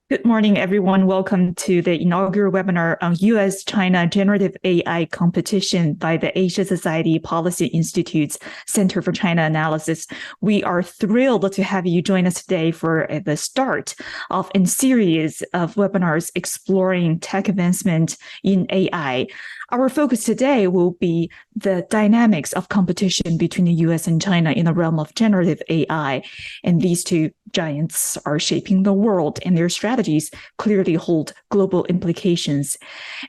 Good morning, everyone. Welcome to the inaugural webinar on U.S.-China Generative AI Competition by the Asia Society Policy Institute's Center for China Analysis. We are thrilled to have you join us today for the start of a series of webinars exploring tech advancement in AI. Our focus today will be the dynamics of competition between the US and China in the realm of generative AI. And these two giants are shaping the world, and their strategies clearly hold global implications.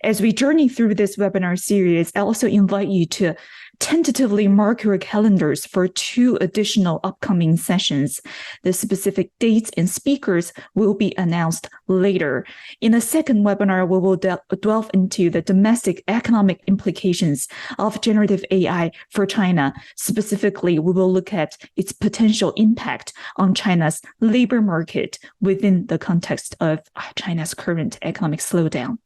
As we journey through this webinar series, I also invite you to tentatively mark your calendars for 2 additional upcoming sessions. The specific dates and speakers will be announced later. In the second webinar, we will delve into the domestic economic implications of generative AI for China. Specifically, we will look at its potential impact on China's labor market within the context of China's current economic slowdown.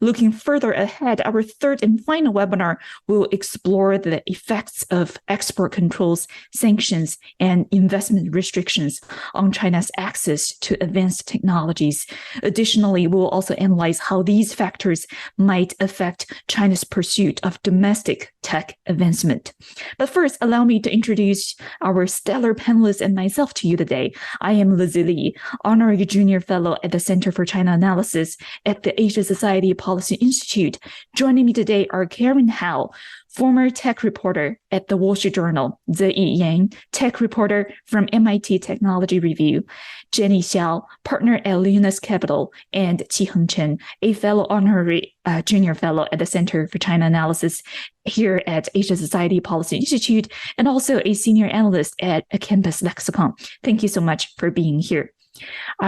Looking further ahead, our third and final webinar will explore the effects of export controls, sanctions, and investment restrictions on China's access to advanced technologies. Additionally, we will also analyze how these factors might affect China's pursuit of domestic tech advancement. But first, allow me to introduce our stellar panelists and myself to you today. I am Lizzi, Honorary Junior Fellow at the Center for China Analysis at the Asia Society Policy Institute. Joining me today are Karen Hao, former tech reporter at the Wall Street Journal; Zeyi Yang, tech reporter from MIT Technology Review; Jenny Xiao, partner at Leonis Capital; and Qiheng Chen, a fellow honorary junior fellow at the Center for China Analysis here at Asia Society Policy Institute, and also a senior analyst at Compass Lexecon. Thank you so much for being here.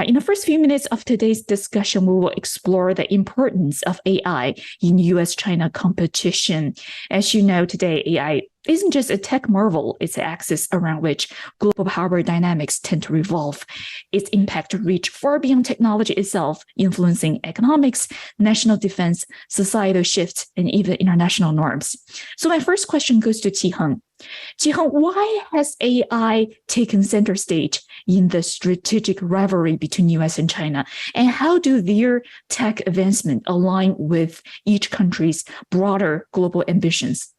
In the first few minutes of today's discussion, we will explore the importance of AI in US-China competition. As you know, today, AI isn't just a tech marvel, it's an axis around which global power dynamics tend to revolve. Its impact reach far beyond technology itself, influencing economics, national defense, societal shifts, and even international norms. So my first question goes to Qiheng. Qiheng, why has AI taken center stage in the strategic rivalry between US and China? And how do their tech advancement align with each country's broader global ambitions?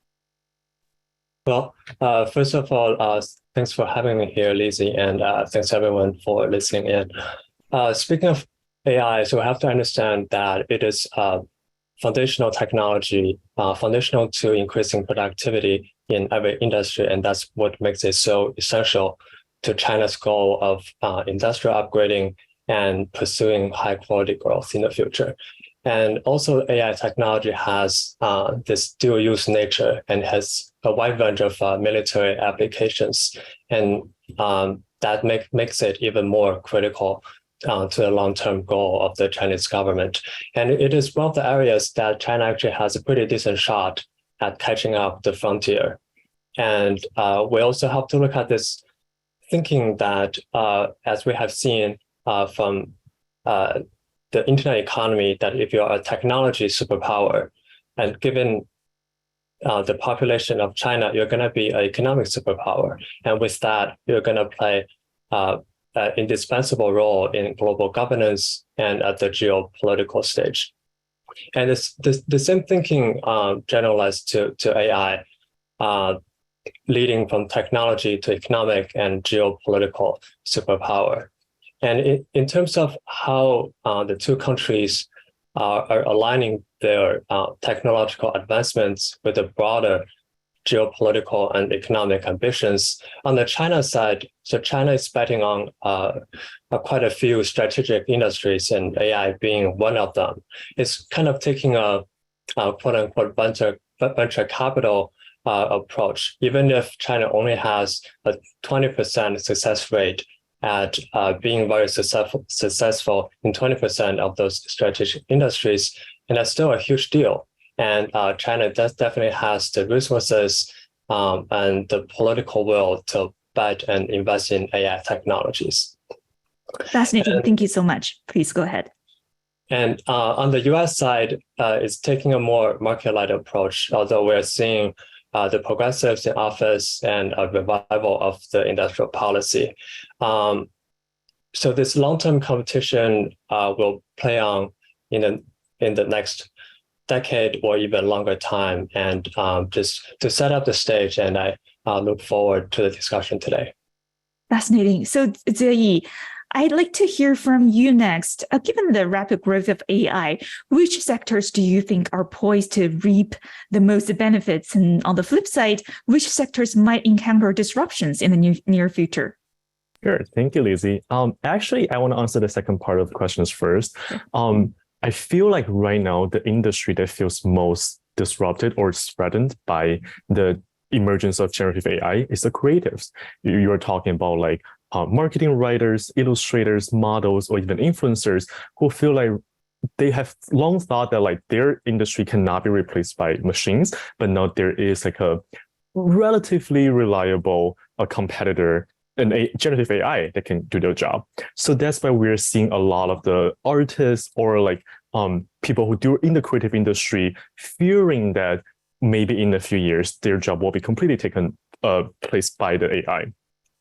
Well, first of all, thanks for having me here, Lizzie, and thanks everyone for listening in. Speaking of AI, so we have to understand that it is foundational technology, foundational to increasing productivity in every industry, and that's what makes it so essential to China's goal of industrial upgrading and pursuing high quality growth in the future. And also AI technology has this dual use nature and has a wide range of military applications. And that makes it even more critical to the long-term goal of the Chinese government. And it is one of the areas that China actually has a pretty decent shot at catching up the frontier. And we also have to look at this thinking that, as we have seen from the internet economy, that if you're a technology superpower, and given the population of China, you're going to be an economic superpower. And with that, you're going to play an indispensable role in global governance and at the geopolitical stage. And the same thinking generalized to AI, leading from technology to economic and geopolitical superpower. And in terms of how the two countries are aligning their technological advancements with the broader geopolitical and economic ambitions, on the China side, so China is betting on quite a few strategic industries, and AI being one of them. It's kind of taking a quote-unquote venture capital approach. Even if China only has a 20% success rate at being very successful in 20% of those strategic industries, and that's still a huge deal. And China definitely has the resources and the political will to bet and invest in AI technologies. Fascinating. Thank you so much. Please go ahead. And on the US side, it's taking a more market-led approach, although we're seeing the progressives in office and a revival of the industrial policy. so this long-term competition will play on in the next decade or even longer time. And just to set up the stage, and I look forward to the discussion today. Fascinating. So, Zeyi, I'd like to hear from you next. Given the rapid growth of AI, which sectors do you think are poised to reap the most benefits? And on the flip side, which sectors might encounter disruptions in the near future? Sure. Thank you, Lizzie. Actually, I want to answer the second part of the questions first. I feel like right now, the industry that feels most disrupted or threatened by the emergence of generative AI is the creatives. You're talking about like marketing writers, illustrators, models, or even influencers who feel like they have long thought that like their industry cannot be replaced by machines, but now there is like a relatively reliable competitor, generative AI that can do their job. So that's why we're seeing a lot of the artists or like people who do in the creative industry fearing that maybe in a few years their job will be completely taken place by the AI.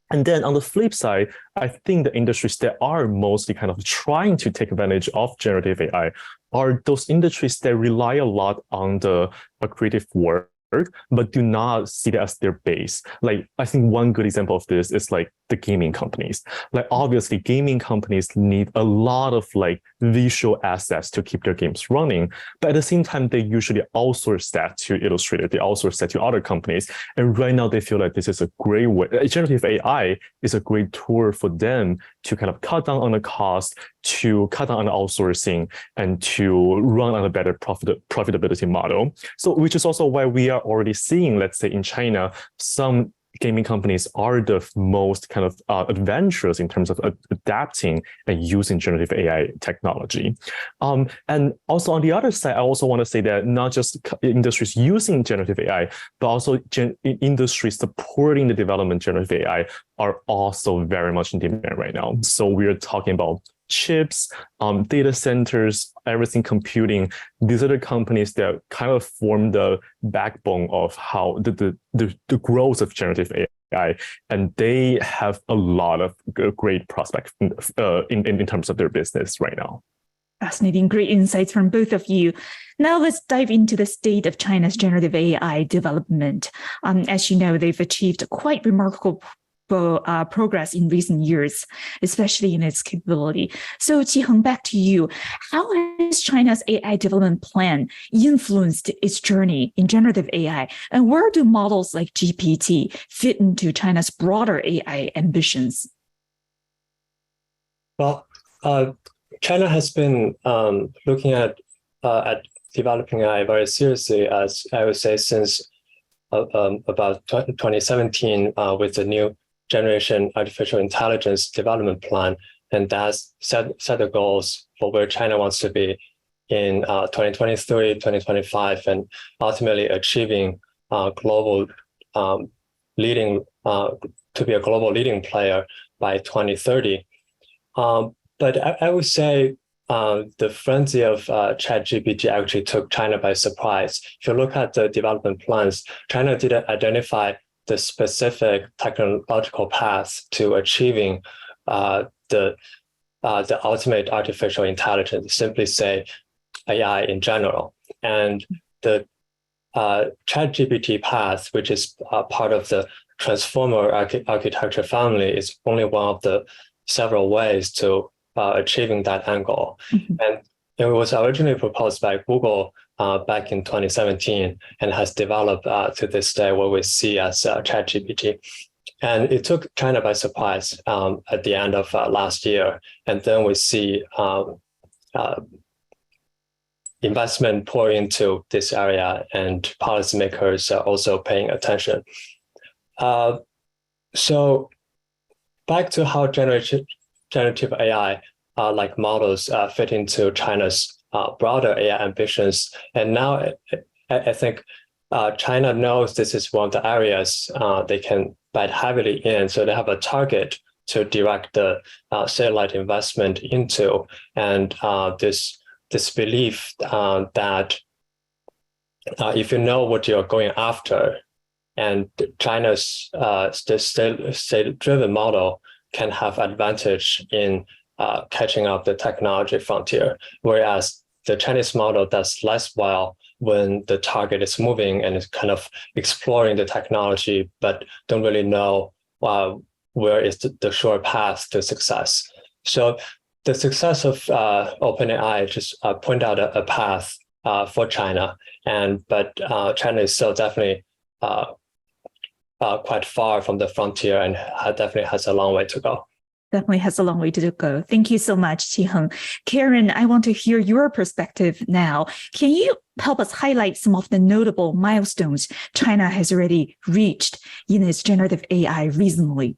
And then on the flip side, I think the industries that are mostly kind of trying to take advantage of generative AI are those industries that rely a lot on the creative work, but do not see that as their base. Like, I think one good example of this is like the gaming companies. Like, obviously, gaming companies need a lot of like visual assets to keep their games running. But at the same time, they usually outsource that to Illustrator. They outsource that to other companies. And right now, they feel like this is a great way. Generative AI is a great tool for them to kind of cut down on the cost, to cut down on the outsourcing, and to run on a better profitability model. So, which is also why we are already seeing, let's say in China, some gaming companies are the most kind of adventurous in terms of adapting and using generative AI technology. And also on the other side, I also want to say that not just industries using generative AI, but also industries supporting the development of generative AI are also very much in demand right now. So we're talking about chips, data centers, everything computing. These are the companies that kind of form the backbone of how the growth of generative AI, and they have a lot of great prospects in terms of their business right now. Fascinating, great insights from both of you. Now let's dive into the state of China's generative AI development. As you know, they've achieved quite remarkable progress in recent years, especially in its capability. So Qiheng, back to you. How has China's AI development plan influenced its journey in generative AI? And where do models like GPT fit into China's broader AI ambitions? Well, China has been looking at developing AI very seriously, as I would say, since about 2017 with the new generation artificial intelligence development plan, and that's set the goals for where China wants to be in 2023, 2025, and ultimately achieving global leading to be a global leading player by 2030. But I would say the frenzy of ChatGPT actually took China by surprise. If you look at the development plans, China didn't identify the specific technological path to achieving the ultimate artificial intelligence, simply say AI in general. And the ChatGPT path, which is part of the transformer architecture family, is only one of the several ways to achieving that angle. Mm-hmm. And it was originally proposed by Google back in 2017 and has developed to this day what we see as ChatGPT. And it took China by surprise at the end of last year. And then we see investment pour into this area, and policymakers are also paying attention. So back to how generative AI like models fit into China's broader AI ambitions. And now I think China knows this is one of the areas they can bet heavily in. So they have a target to direct the satellite investment into. And this belief that if you know what you're going after, and China's state-driven model can have advantage in catching up the technology frontier, whereas the Chinese model does less well when the target is moving and is kind of exploring the technology, but don't really know where is the short path to success. So the success of OpenAI just point out a path for China, but China is still definitely quite far from the frontier and definitely has a long way to go. Definitely has a long way to go. Thank you so much, Qiheng. Karen, I want to hear your perspective now. Can you help us highlight some of the notable milestones China has already reached in its generative AI recently?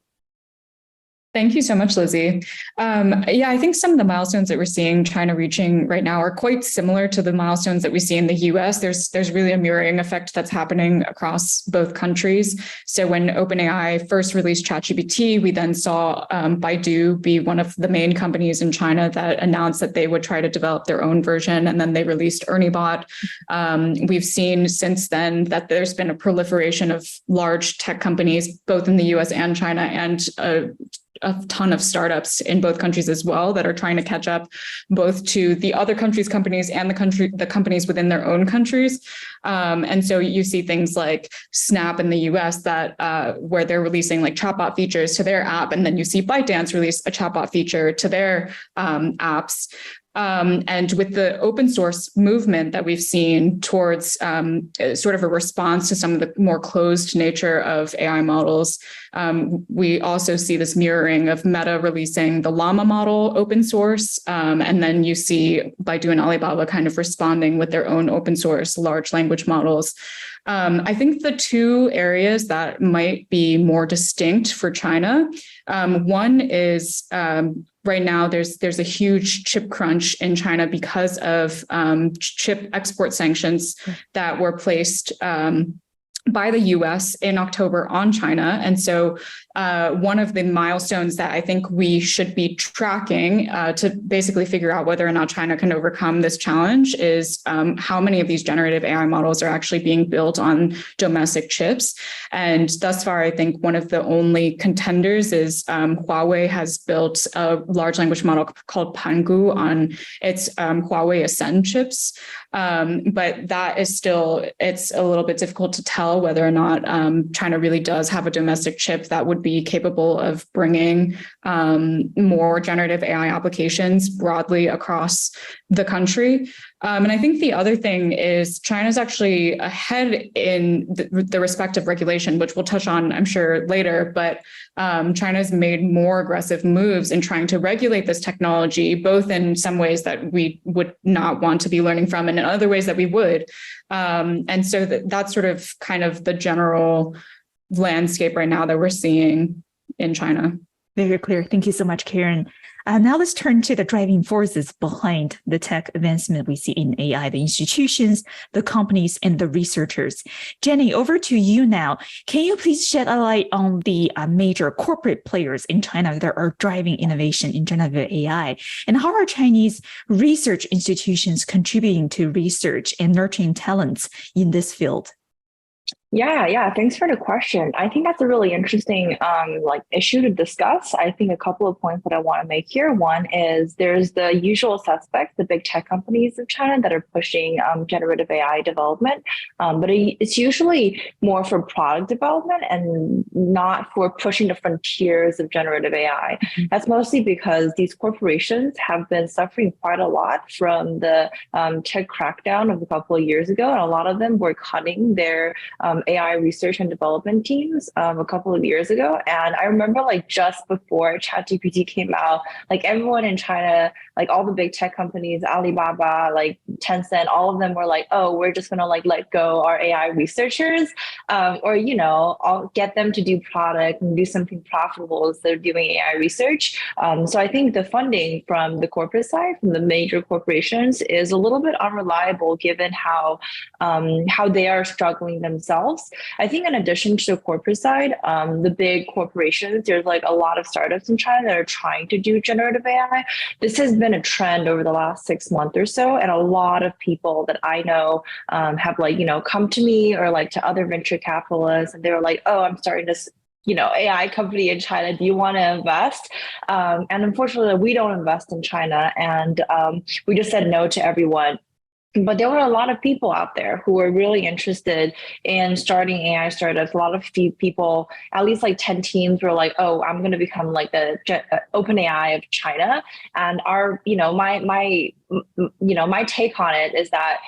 Thank you so much, Lizzie. I think some of the milestones that we're seeing China reaching right now are quite similar to the milestones that we see in the US. There's really a mirroring effect that's happening across both countries. So when OpenAI first released ChatGPT, we then saw Baidu be one of the main companies in China that announced that they would try to develop their own version, and then they released ErnieBot. We've seen since then that there's been a proliferation of large tech companies, both in the US and China, and a ton of startups in both countries as well that are trying to catch up both to the other countries' companies and the companies within their own countries. And so you see things like Snap in the US that where they're releasing like chatbot features to their app, and then you see ByteDance release a chatbot feature to their apps. And with the open source movement that we've seen towards sort of a response to some of the more closed nature of AI models, we also see this mirroring of Meta releasing the Llama model open source. And then you see Baidu and Alibaba kind of responding with their own open source large language models. I think the two areas that might be more distinct for China, one is right now there's a huge chip crunch in China because of chip export sanctions that were placed by the US in October on China. And so one of the milestones that I think we should be tracking to basically figure out whether or not China can overcome this challenge is how many of these generative AI models are actually being built on domestic chips. And thus far, I think one of the only contenders is Huawei has built a large language model called Pangu on its Huawei Ascend chips. But that is still, it's a little bit difficult to tell whether or not China really does have a domestic chip that would be capable of bringing more generative AI applications broadly across the country. And I think the other thing is China's actually ahead in the respective regulation, which we'll touch on, I'm sure, later. But China's made more aggressive moves in trying to regulate this technology, both in some ways that we would not want to be learning from and in other ways that we would. And so that's sort of kind of the general landscape right now that we're seeing in China. Very clear. Thank you so much, Karen. Now let's turn to the driving forces behind the tech advancement we see in AI, the institutions, the companies, and the researchers. Jenny, over to you now. Can you please shed a light on the major corporate players in China that are driving innovation in generative AI? And how are Chinese research institutions contributing to research and nurturing talents in this field? Yeah. Thanks for the question. I think that's a really interesting issue to discuss. I think a couple of points that I want to make here. One is there's the usual suspects, the big tech companies of China that are pushing generative AI development, but it's usually more for product development and not for pushing the frontiers of generative AI. Mm-hmm. That's mostly because these corporations have been suffering quite a lot from the tech crackdown of a couple of years ago, and a lot of them were cutting their AI research and development teams a couple of years ago. And I remember just before ChatGPT came out, everyone in China, all the big tech companies, Alibaba, Tencent, all of them were oh, we're just gonna let go our AI researchers, or I'll get them to do product and do something profitable as they're doing AI research. So I think the funding from the corporate side, from the major corporations, is a little bit unreliable given how they are struggling themselves. I think in addition to the corporate side, the big corporations, there's a lot of startups in China that are trying to do generative AI. This has been a trend over the last 6 months or so, and a lot of people that I know have come to me or to other venture capitalists, and they were oh, I'm starting to AI company in China. Do you want to invest? And unfortunately, we don't invest in China. And we just said no to everyone. But there were a lot of people out there who were really interested in starting AI startups. A lot of people, at least like 10 teams were like, oh, I'm going to become like the open AI of China. And my take on it is that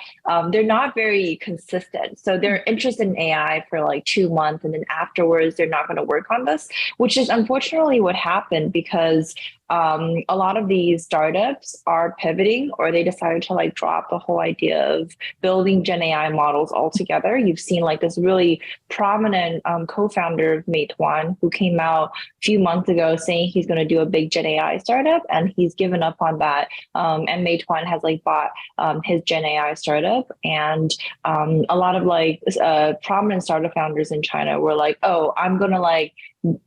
they're not very consistent. So they're interested in AI for like 2 months, and then afterwards they're not going to work on this, which is unfortunately what happened, because a lot of these startups are pivoting, or they decided to like drop the whole idea of building Gen AI models altogether. You've seen like this really prominent co-founder of Meituan who came out a few months ago saying he's going to do a big Gen AI startup, and he's given up on that. And Meituan has like bought his Gen AI startup, and a lot of like prominent startup founders in China were like, oh, I'm going to like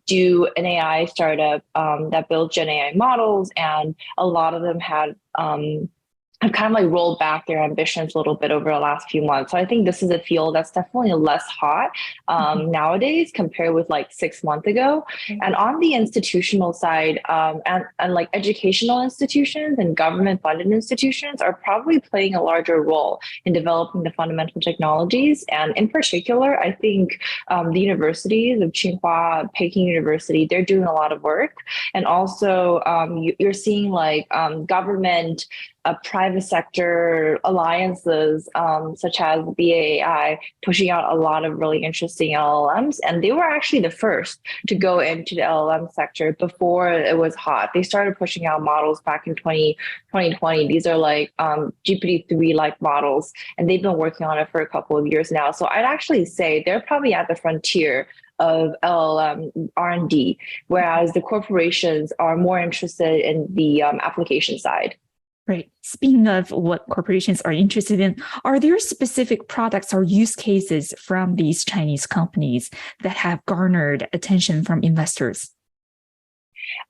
do an AI startup that builds Gen AI models, and a lot of them have kind of like rolled back their ambitions a little bit over the last few months. So I think this is a field that's definitely less hot nowadays compared with like 6 months ago. And on the institutional side, and like educational institutions and government funded institutions are probably playing a larger role in developing the fundamental technologies. And in particular, I think the universities of Tsinghua, Peking University, they're doing a lot of work. And also you're seeing like government private sector alliances, such as BAI, pushing out a lot of really interesting LLMs. And they were actually the first to go into the LLM sector before it was hot. They started pushing out models back in 2020. These are like GPT-3-like models, and they've been working on it for a couple of years now. So I'd actually say they're probably at the frontier of LLM R&D, whereas the corporations are more interested in the application side. Right. Speaking of what corporations are interested in, are there specific products or use cases from these Chinese companies that have garnered attention from investors?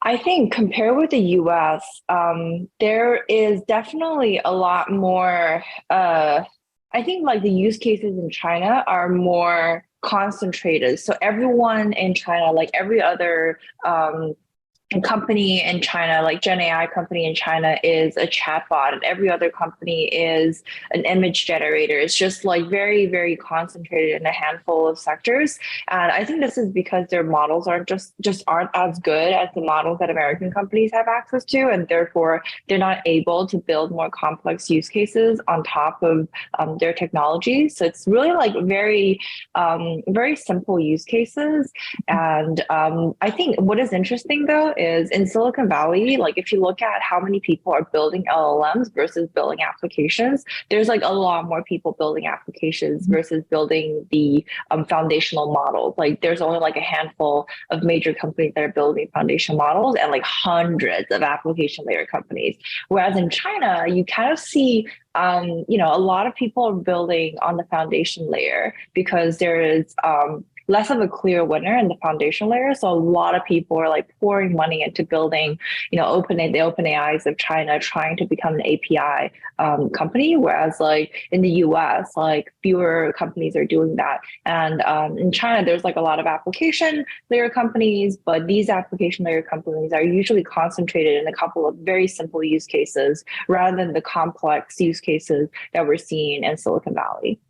I think compared with the US, there is definitely a lot more, I think like the use cases in China are more concentrated. So everyone in China, like every other company in China, like Gen AI company in China, is a chatbot, and every other company is an image generator. It's just like very, very concentrated in a handful of sectors. And I think this is because their models aren't aren't as good as the models that American companies have access to, and therefore they're not able to build more complex use cases on top of their technology. So it's really like very, very simple use cases. And I think what is interesting though is in Silicon Valley, like if you look at how many people are building LLMs versus building applications, there's like a lot more people building applications versus building the foundational models. Like there's only like a handful of major companies that are building foundation models, and like hundreds of application layer companies. Whereas in China, you kind of see a lot of people are building on the foundation layer because there is less of a clear winner in the foundation layer. So a lot of people are like pouring money into building, the open AIs of China, trying to become an API company. Whereas like in the US, like fewer companies are doing that. And in China, there's like a lot of application layer companies, but these application layer companies are usually concentrated in a couple of very simple use cases rather than the complex use cases that we're seeing in Silicon Valley.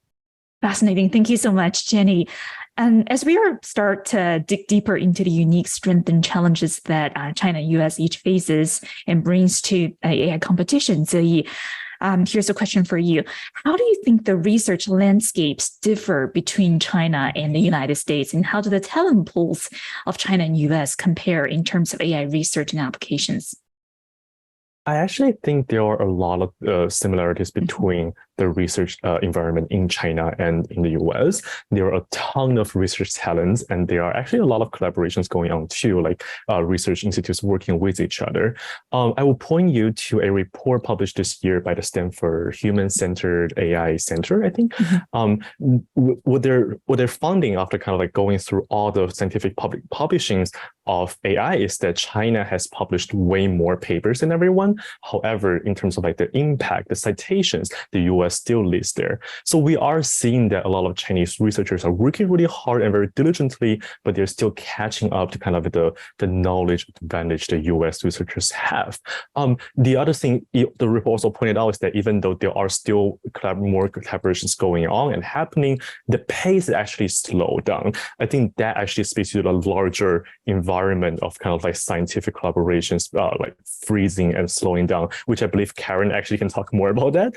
Fascinating. Thank you so much, Jenny. And as we start to dig deeper into the unique strengths and challenges that China and US each faces and brings to AI competition, Zeyi, here's a question for you. How do you think the research landscapes differ between China and the United States? And how do the talent pools of China and US compare in terms of AI research and applications? I actually think there are a lot of similarities between the research environment in China and in the US. There are a ton of research talents, and there are actually a lot of collaborations going on too, like research institutes working with each other. I will point you to a report published this year by the Stanford Human-Centered AI Center, I think. What they're finding after kind of like going through all the scientific publishings of AI is that China has published way more papers than everyone. However, in terms of like the impact, the citations, the US still leads there. So we are seeing that a lot of Chinese researchers are working really hard and very diligently, but they're still catching up to kind of the knowledge advantage the US researchers have. The other thing the report also pointed out is that even though there are still more collaborations going on and happening, the pace actually slowed down. I think that actually speaks to the larger environment of kind of like scientific collaborations, like freezing and slowing down, which I believe Karen actually can talk more about that.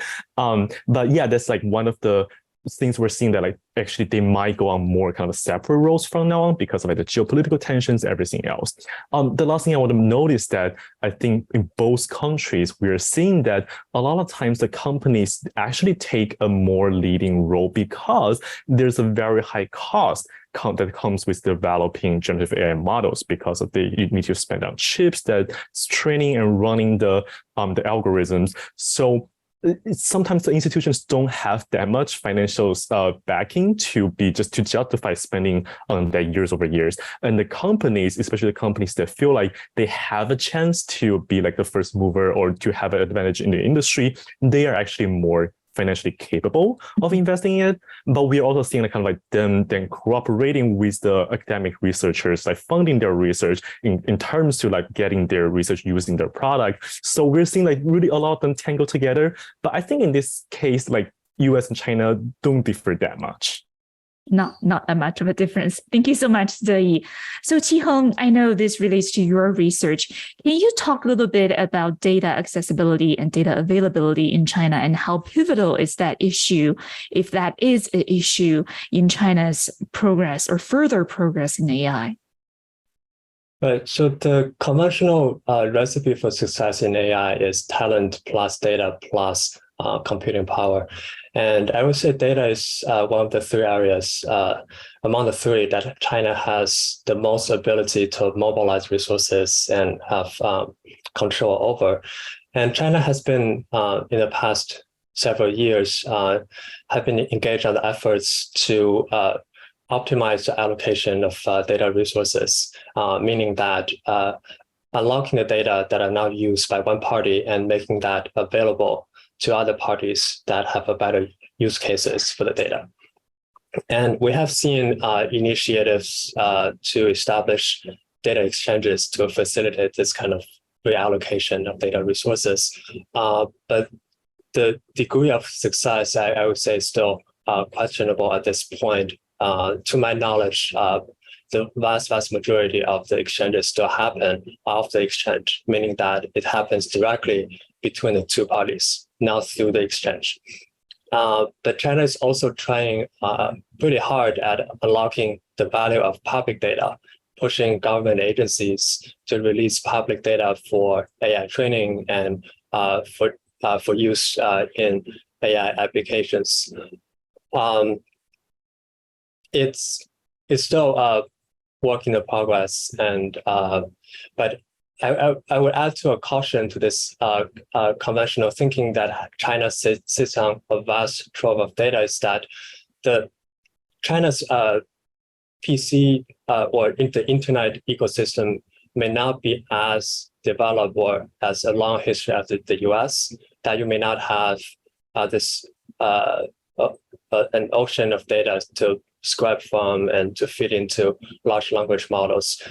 But yeah, that's like one of the things we're seeing, that like actually they might go on more kind of separate roles from now on because of like the geopolitical tensions, everything else. The last thing I want to note is that I think in both countries, we are seeing that a lot of times the companies actually take a more leading role because there's a very high cost that comes with developing generative AI models, because of you need to spend on chips that's training and running the algorithms. So sometimes the institutions don't have that much financial backing to justify spending on that years over years. And the companies, especially the companies that feel like they have a chance to be like the first mover or to have an advantage in the industry, they are actually more financially capable of investing in it. But we're also seeing like kind of like them then cooperating with the academic researchers, like funding their research in terms to like getting their research used in their product. So we're seeing like really a lot of them tangle together. But I think in this case, like US and China don't differ that much. Not that much of a difference. Thank you so much, Zeyi. So Qiheng, I know this relates to your research. Can you talk a little bit about data accessibility and data availability in China, and how pivotal is that issue, if that is an issue in China's progress or further progress in AI? Right. So the conventional recipe for success in AI is talent plus data plus computing power. And I would say data is one of the three areas among the three that China has the most ability to mobilize resources and have control over. And China has been, in the past several years, have been engaged on the efforts to optimize the allocation of data resources, meaning that unlocking the data that are now used by one party and making that available to other parties that have a better use cases for the data. And we have seen initiatives to establish data exchanges to facilitate this kind of reallocation of data resources. But the degree of success, I would say, is still questionable at this point. To my knowledge, the vast majority of the exchanges still happen off the exchange, meaning that it happens directly between the two parties, not through the exchange. But China is also trying pretty hard at unlocking the value of public data, pushing government agencies to release public data for AI training and for use in AI applications. It's still work in progress, and but I would add to a caution to this conventional thinking that China sits on a vast trove of data, is that China's PC or the internet ecosystem may not be as developed or as a long history as the US, that you may not have this an ocean of data to scrap from and to fit into large language models.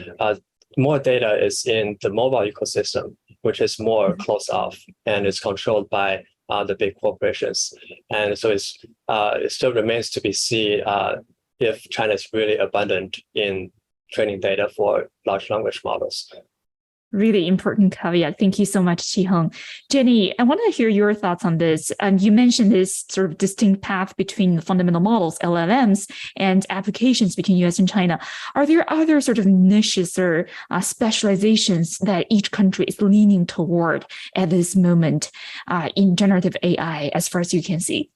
More data is in the mobile ecosystem, which is more closed off and is controlled by the big corporations. And so it still remains to be seen if China is really abundant in training data for large language models. Really important caveat. Thank you so much, Qiheng. Jenny, I want to hear your thoughts on this. You mentioned this sort of distinct path between the fundamental models, LLMs, and applications between US and China. Are there other sort of niches or specializations that each country is leaning toward at this moment in generative AI, as far as you can see?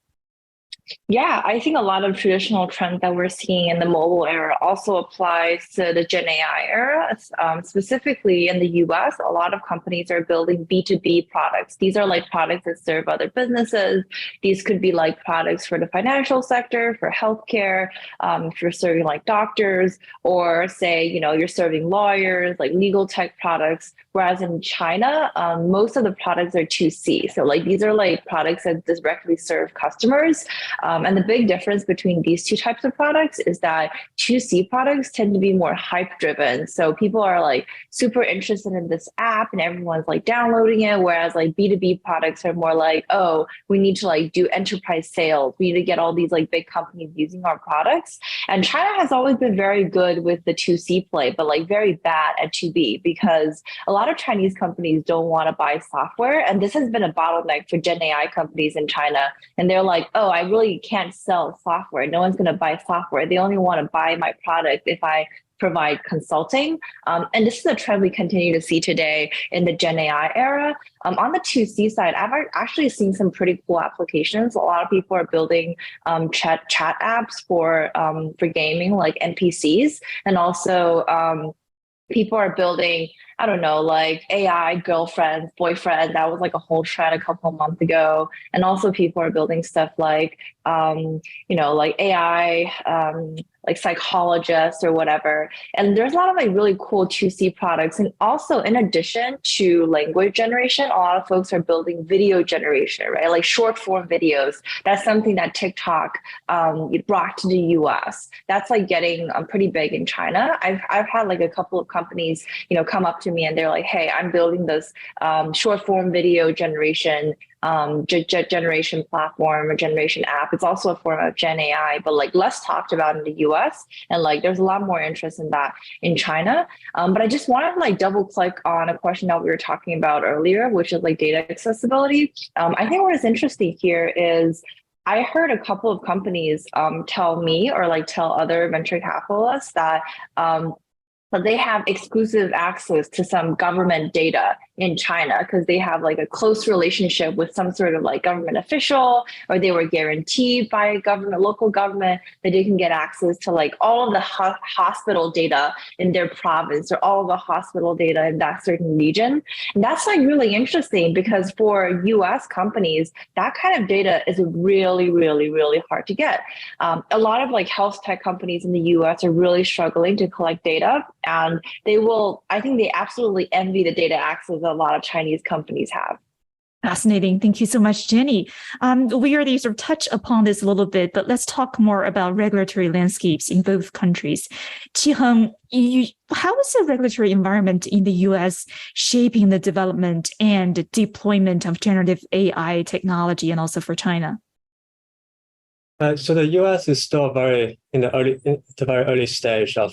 Yeah, I think a lot of traditional trends that we're seeing in the mobile era also applies to the Gen AI era. Specifically in the US, a lot of companies are building B2B products. These are like products that serve other businesses. These could be like products for the financial sector, for healthcare, if you're serving like doctors, or say, you're serving lawyers, like legal tech products. Whereas in China, most of the products are 2C. So like these are like products that directly serve customers. And the big difference between these two types of products is that 2C products tend to be more hype driven. So people are like super interested in this app and everyone's like downloading it. Whereas like B2B products are more like, oh, we need to like do enterprise sales. We need to get all these like big companies using our products. And China has always been very good with the 2C play, but like very bad at 2B, because a lot of Chinese companies don't want to buy software. And this has been a bottleneck for Gen AI companies in China. And they're like, oh, I really can't sell software. No one's going to buy software. They only want to buy my product if I provide consulting. And this is a trend we continue to see today in the Gen AI era. On the 2C side, I've actually seen some pretty cool applications. A lot of people are building chat apps for gaming, like NPCs, and also people are building, I don't know, like AI girlfriends, boyfriends. That was like a whole trend a couple of months ago. And also people are building stuff like, like AI, like psychologists or whatever. And there's a lot of like really cool 2C products. And also in addition to language generation, a lot of folks are building video generation, right? Like short form videos. That's something that TikTok brought to the US. That's like getting pretty big in China. I've had like a couple of companies, come up to me and they're like, hey, I'm building this short form video generation generation platform or generation app. It's also a form of Gen AI, but like less talked about in the US. And like there's a lot more interest in that in China. But I just wanted to like double click on a question that we were talking about earlier, which is like data accessibility. I think what is interesting here is I heard a couple of companies tell me or like tell other venture capitalists that but they have exclusive access to some government data in China because they have like a close relationship with some sort of like government official, or they were guaranteed by a government, local government, that they can get access to like all of the hospital data in their province or all of the hospital data in that certain region. And that's like really interesting because for US companies, that kind of data is really, really, really hard to get. A lot of like health tech companies in the US are really struggling to collect data. And I think they absolutely envy the data access that a lot of Chinese companies have. Fascinating. Thank you so much, Jenny. We already sort of touched upon this a little bit, but let's talk more about regulatory landscapes in both countries. Qiheng, how is the regulatory environment in the US shaping the development and deployment of generative AI technology and also for China? So the U.S. is still very early stage of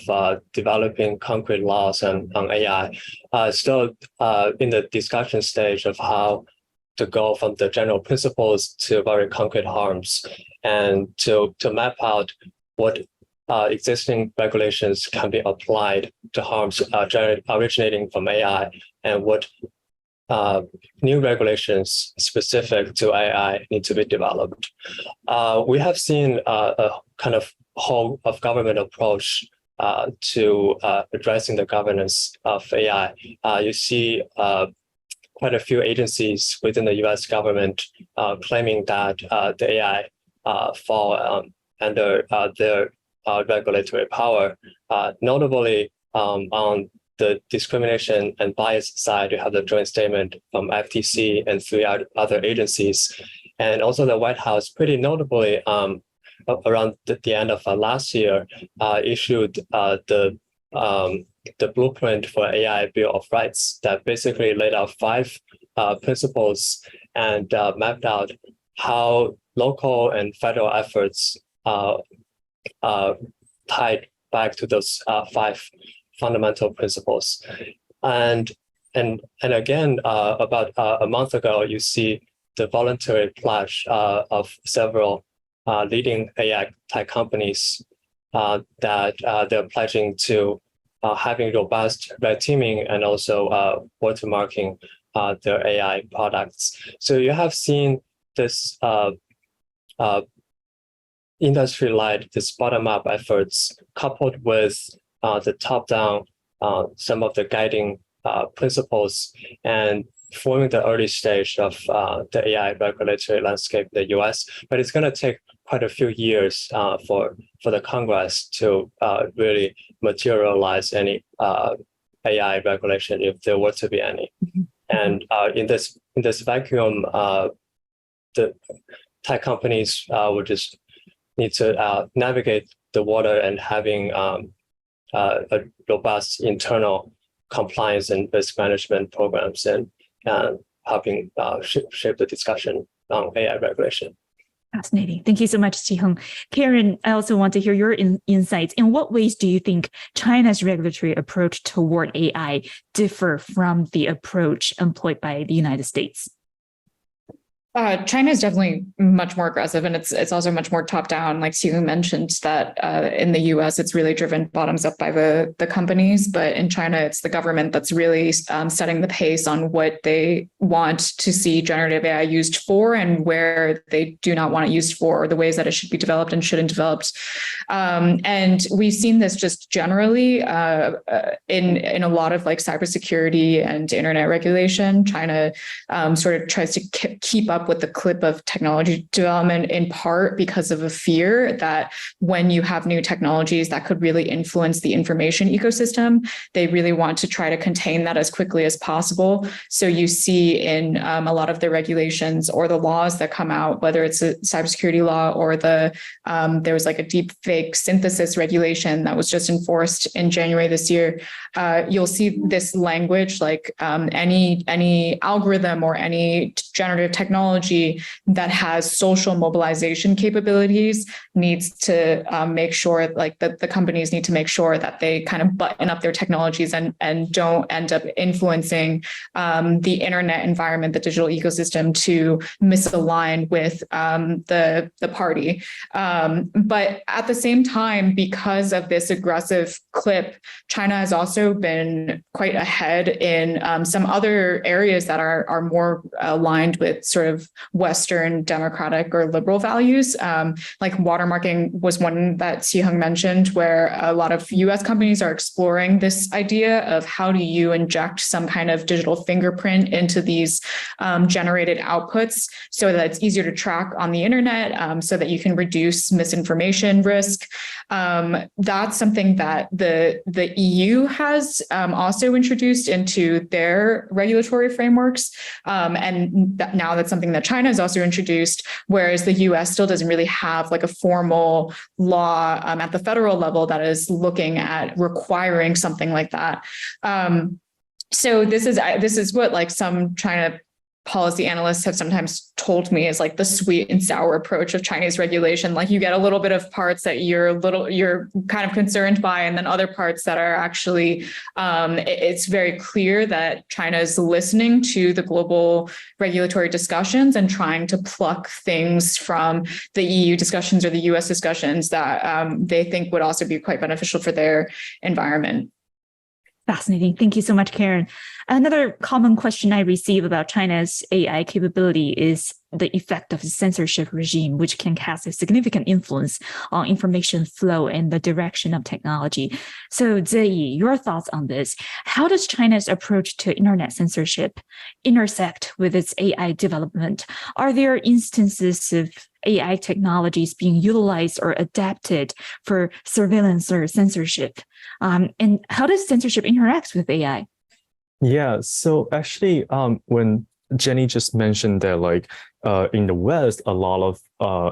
developing concrete laws on AI. Still in the discussion stage of how to go from the general principles to very concrete harms, and to map out what existing regulations can be applied to harms originating from AI, and what new regulations specific to AI need to be developed. We have seen a kind of whole of government approach to addressing the governance of AI. You see quite a few agencies within the US government claiming that the AI fall under their regulatory power. Notably, on the discrimination and bias side, you have the joint statement from FTC and 3 other agencies. And also the White House, pretty notably, around the end of last year, issued the blueprint for AI Bill of Rights that basically laid out 5 principles and mapped out how local and federal efforts tied back to those 5 fundamental principles. And again, about a month ago, you see the voluntary pledge of several leading AI tech companies that they're pledging to having robust red teaming and also watermarking their AI products. So you have seen this industry-led, this bottom-up efforts coupled with the top-down, some of the guiding principles, and forming the early stage of the AI regulatory landscape in the US. But it's going to take quite a few years for the Congress to really materialize any AI regulation, if there were to be any. And in this vacuum, the tech companies would just need to navigate the water and having a robust internal compliance and risk management programs, and helping shape the discussion on AI regulation. Fascinating. Thank you so much, Qiheng. Karen, I also want to hear your insights. In what ways do you think China's regulatory approach toward AI differ from the approach employed by the United States? China is definitely much more aggressive, and it's also much more top down. Like Xiao mentioned, that in the US, it's really driven bottoms up by the companies, but in China, it's the government that's really setting the pace on what they want to see generative AI used for, and where they do not want it used for, or the ways that it should be developed and shouldn't developed. And we've seen this just generally in a lot of like cybersecurity and internet regulation. China sort of tries to keep up with the clip of technology development, in part because of a fear that when you have new technologies that could really influence the information ecosystem, they really want to try to contain that as quickly as possible. So you see in a lot of the regulations or the laws that come out, whether it's a cybersecurity law or there was like a deep fake synthesis regulation that was just enforced in January this year, you'll see this language like any algorithm or any generative technology that has social mobilization capabilities needs to make sure, like that the companies need to make sure that they kind of button up their technologies and don't end up influencing the internet environment, the digital ecosystem, to misalign with the party. But at the same time, because of this aggressive clip, China has also been quite ahead in some other areas that are more aligned with sort of Western democratic or liberal values. Like watermarking was one that Qiheng mentioned, where a lot of US companies are exploring this idea of how do you inject some kind of digital fingerprint into these generated outputs so that it's easier to track on the internet, so that you can reduce misinformation risk. That's something that the EU has also introduced into their regulatory frameworks. And now that's something that China has also introduced, whereas the US still doesn't really have like a formal law at the federal level that is looking at requiring something like that. So this is what like some China policy analysts have sometimes told me is like the sweet and sour approach of Chinese regulation. Like you get a little bit of parts that you're kind of concerned by, and then other parts that are actually, it's very clear that China is listening to the global regulatory discussions and trying to pluck things from the EU discussions or the US discussions that they think would also be quite beneficial for their environment. Fascinating. Thank you so much, Karen. Another common question I receive about China's AI capability is the effect of the censorship regime, which can cast a significant influence on information flow and the direction of technology. So, Zeyi, your thoughts on this? How does China's approach to internet censorship intersect with its AI development? Are there instances of AI technologies being utilized or adapted for surveillance or censorship? And how does censorship interact with AI? Yeah, so actually, when Jenny just mentioned that, like in the West, a lot of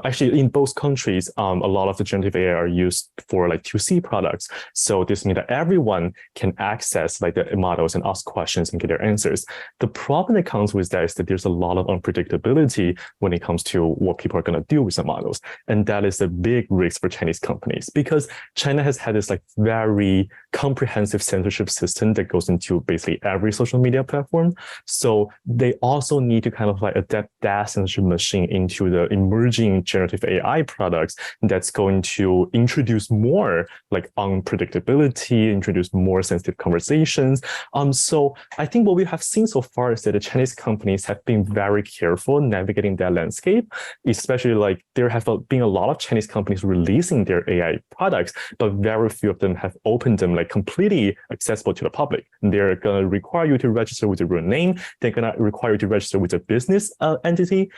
actually in both countries, a lot of the generative AI are used for like 2C products. So this means that everyone can access like the models and ask questions and get their answers. The problem that comes with that is that there's a lot of unpredictability when it comes to what people are going to do with the models. And that is a big risk for Chinese companies, because China has had this like very comprehensive censorship system that goes into basically every social media platform. So they also need to kind of like adapt that censorship machine into the emerging generative AI products that's going to introduce more like unpredictability, introduce more sensitive conversations. So I think what we have seen so far is that the Chinese companies have been very careful navigating that landscape, especially like there have been a lot of Chinese companies releasing their AI products, but very few of them have opened them like completely accessible to the public. They're going to require you to register with your real name. They're going to require you to register with a business entity.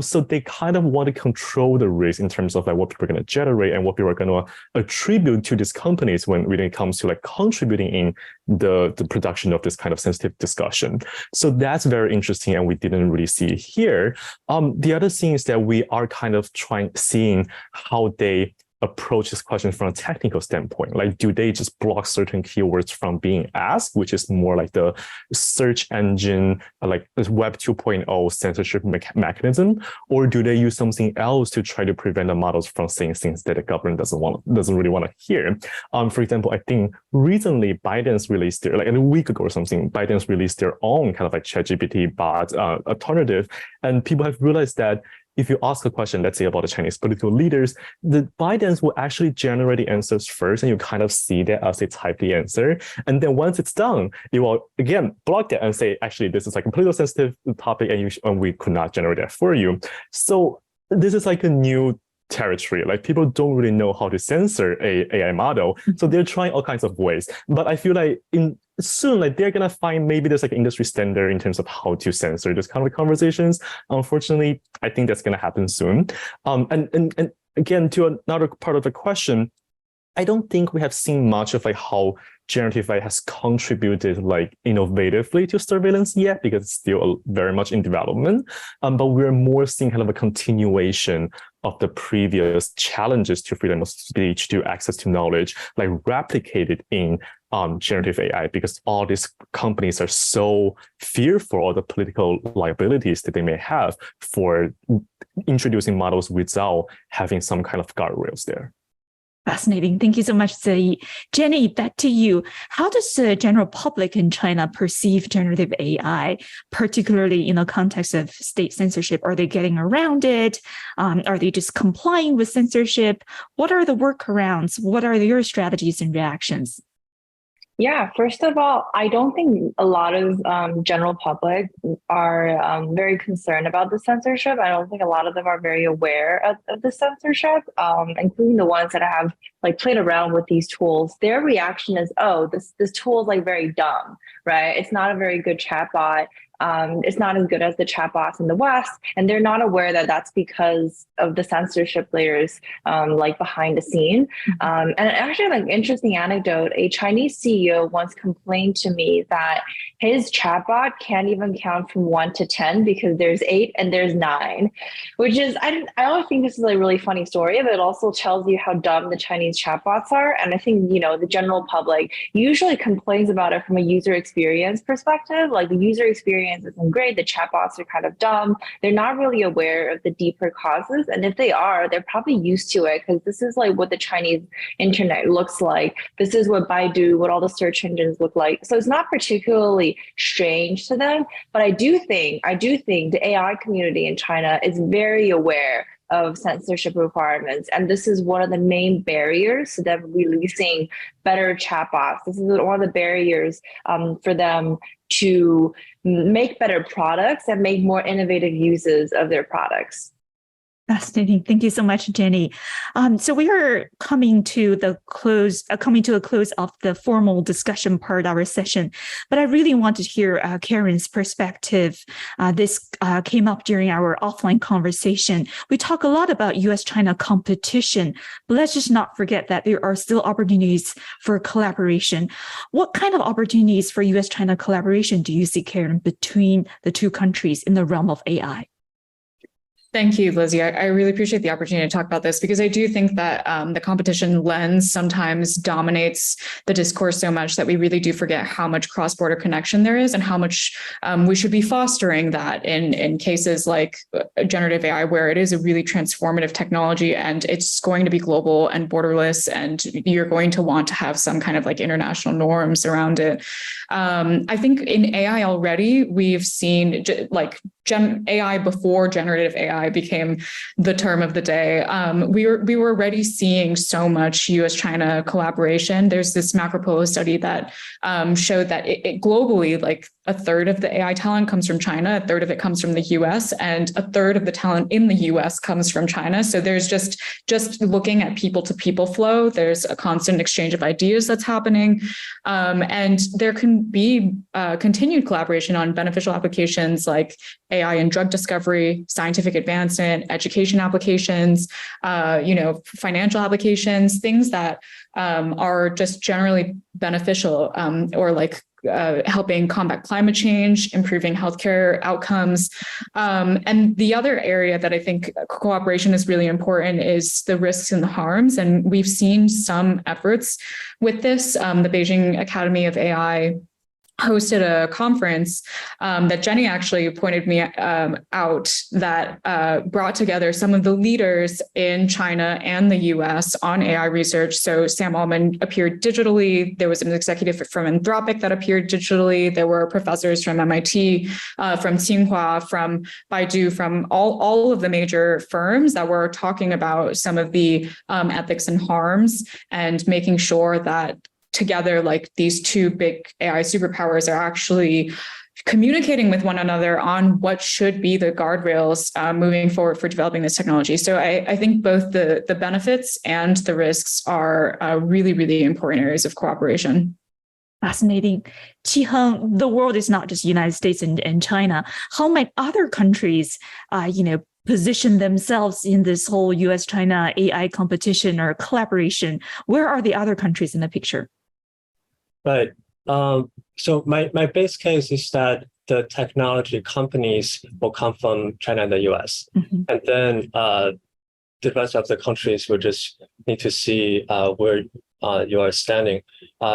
So they kind of want to control the risk in terms of like what people are going to generate and what people are going to attribute to these companies when it comes to like contributing in the production of this kind of sensitive discussion. So that's very interesting, and we didn't really see it here. The other thing is that we are kind of seeing how they approach this question from a technical standpoint. Like, do they just block certain keywords from being asked, which is more like the search engine, like the Web 2.0 censorship mechanism, or do they use something else to try to prevent the models from saying things that the government doesn't really want to hear? For example, I think recently Biden's released their, like a week ago or something, Biden's released their own kind of like ChatGPT bot alternative, and people have realized that if you ask a question, let's say about the Chinese political leaders, the Bidens will actually generate the answers first, and you kind of see that as a typed answer. And then once it's done, it will again block that and say, actually, this is like a political sensitive topic, and we could not generate that for you. So this is like a new territory. Like, people don't really know how to censor a AI model, so they're trying all kinds of ways. But I feel like soon, like, they're gonna find maybe there's like an industry standard in terms of how to censor this kind of conversations. Unfortunately, I think that's gonna happen soon. And again, to another part of the question, I don't think we have seen much of like how generative AI has contributed like innovatively to surveillance yet, because it's still very much in development. But we're more seeing kind of a continuation of the previous challenges to freedom of speech, to access to knowledge, like replicated in generative AI, because all these companies are so fearful of the political liabilities that they may have for introducing models without having some kind of guardrails there. Fascinating. Thank you so much, Zeyi. Jenny, back to you. How does the general public in China perceive generative AI, particularly in the context of state censorship? Are they getting around it? Are they just complying with censorship? What are the workarounds? What are your strategies and reactions? Yeah, first of all, I don't think a lot of general public are very concerned about the censorship. I don't think a lot of them are very aware of the censorship, including the ones that have like played around with these tools. Their reaction is, oh, this tool is like very dumb, right? It's not a very good chatbot. It's not as good as the chatbots in the West, and they're not aware that that's because of the censorship layers, like behind the scene. And actually, like, interesting anecdote: a Chinese CEO once complained to me that his chatbot can't even count from 1 to 10 because there's 8 and there's 9, which is, I always think this is a really funny story, but it also tells you how dumb the Chinese chatbots are. And I think, you know, the general public usually complains about it from a user experience perspective. Like, the user experience isn't great, the chatbots are kind of dumb, they're not really aware of the deeper causes. And if they are, they're probably used to it, because this is like what the Chinese internet looks like. This is what Baidu, what all the search engines look like. So it's not particularly strange to them. But I do think the AI community in China is very aware of censorship requirements. And this is one of the main barriers to them releasing better chatbots. This is one of the barriers for them to make better products and make more innovative uses of their products. Fascinating. Thank you so much, Jenny. So we are coming to a close of the formal discussion part of our session, but I really want to hear Karen's perspective. This came up during our offline conversation. We talk a lot about U.S.-China competition, but let's just not forget that there are still opportunities for collaboration. What kind of opportunities for U.S.-China collaboration do you see, Karen, between the two countries in the realm of AI? Thank you, Lizzie. I really appreciate the opportunity to talk about this, because I do think that the competition lens sometimes dominates the discourse so much that we really do forget how much cross-border connection there is, and how much we should be fostering that in cases like generative AI, where it is a really transformative technology and it's going to be global and borderless, and you're going to want to have some kind of like international norms around it. I think in AI already, we've seen like AI before generative AI became the term of the day. We were already seeing so much US-China collaboration. There's this Macropolo study that showed that it globally, like a third of the AI talent comes from China, a third of it comes from the US, and a third of the talent in the US comes from China. So there's just looking at people-to-people flow, there's a constant exchange of ideas that's happening. And there can be continued collaboration on beneficial applications like AI in drug discovery, scientific advancement, education applications, financial applications, things that are just generally beneficial, or like helping combat climate change, improving healthcare outcomes. And the other area that I think cooperation is really important is the risks and the harms. And we've seen some efforts with this. The Beijing Academy of AI hosted a conference that Jenny actually pointed me out that brought together some of the leaders in China and the US on AI research. So Sam Altman appeared digitally. There was an executive from Anthropic that appeared digitally. There were professors from MIT, from Tsinghua, from Baidu, from all of the major firms that were talking about some of the ethics and harms and making sure that together, like these two big AI superpowers are actually communicating with one another on what should be the guardrails moving forward for developing this technology. So I think both the benefits and the risks are really, really important areas of cooperation. Fascinating. Qiheng, the world is not just United States and China. How might other countries, position themselves in this whole US-China AI competition or collaboration? Where are the other countries in the picture? Right. So my base case is that the technology companies will come from China and the US. Mm-hmm. And then the rest of the countries will just need to see where you are standing.